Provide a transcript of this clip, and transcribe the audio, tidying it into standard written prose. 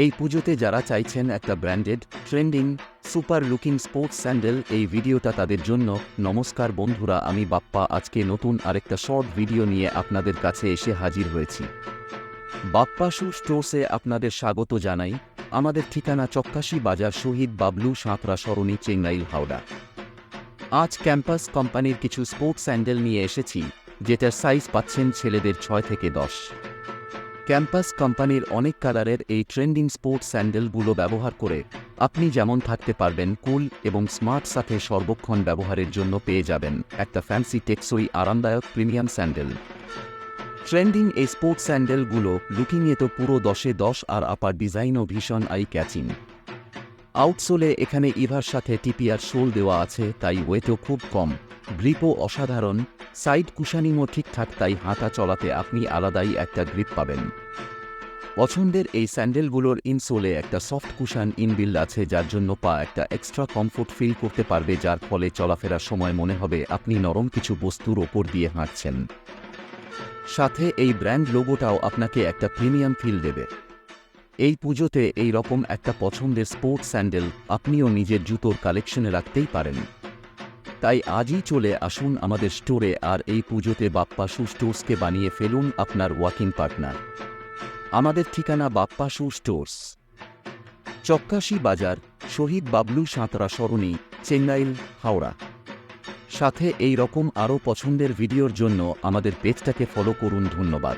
এই পুজোতে যারা চাইছেন একটা branded, trending, super looking sports sandal, এই ভিডিওটা তাদের জন্য। নমস্কার বন্ধুরা, আমি বাপ্পা আজকে নতুন আরেকটা শর্ট ভিডিও নিয়ে আপনাদের কাছে এসে হাজির হয়েছি। বাপ্পা শু স্টোর্সে আপনাদের স্বাগত জানাই। আমাদের ঠিকানা চক্কাশি বাজার, শহীদ বাবলু সাঁতরা সরণি, চেঙ্গাইল, হাওড়া। আজ ক্যাম্পাস কোম্পানির কিছু স্পোর্টস স্যান্ডেল নিয়ে এসেছি, যেটার সাইজ পাচ্ছেন ছেলেদের 6 থেকে 10। ক্যাম্পাস কোম্পানির অনেক কালারের এই ট্রেন্ডিং স্পোর্টস স্যান্ডেলগুলো ব্যবহার করে আপনি যেমন থাকতে পারবেন কুল এবং স্মার্ট, সাথে সর্বক্ষণ ব্যবহারের জন্য পেয়ে যাবেন একটা ফ্যান্সি, টেকসই, আরামদায়ক প্রিমিয়াম স্যান্ডেল। ট্রেন্ডিং এই স্পোর্টস স্যান্ডেলগুলো লুকিংয়ে তো পুরো 10-এ 10, আর আপার ডিজাইনও ভীষণ আই ক্যাচিং। আউটসোলে এখানে ইভার সাথে টিপিআর সোল দেওয়া আছে, তাই ওয়েটও খুব কম। গ্রিপও অসাধারণ, সাইড কুশানিংও ঠিকঠাক, তাই হাঁটা চলাতে আপনি আলাদাই একটা গ্রিপ পাবেন। পছন্দের এই স্যান্ডেলগুলোর ইনসোলে একটা সফট কুশান ইনবিল্ড আছে, যার জন্য পা একটা এক্সট্রা কমফোর্ট ফিল করতে পারবে, যার ফলে চলাফেরার সময় মনে হবে আপনি নরম কিছু বস্তুর ওপর দিয়ে হাঁটছেন। সাথে এই ব্র্যান্ড লোগোটাও আপনাকে একটা প্রিমিয়াম ফিল দেবে। এই পুজোতে এই রকম একটা পছন্দের স্পোর্টস স্যান্ডেল আপনিও নিজের জুতোর কালেকশনে রাখতেই পারেন। তাই আজই চলে আসুন আমাদের স্টোরে, আর এই পুজোতে বাপ্পা শু স্টোর্সকে বানিয়ে ফেলুন আপনার ওয়াকিং পার্টনার। আমাদের ঠিকানা বাপ্পা শু স্টোর্স, চক্কাশি বাজার, শহীদ বাবলু সাঁতরা সরণি, চেঙ্গাইল, হাওড়া। সাথে এই রকম আরও পছন্দের ভিডিওর জন্য আমাদের পেজটাকে ফলো করুন। ধন্যবাদ।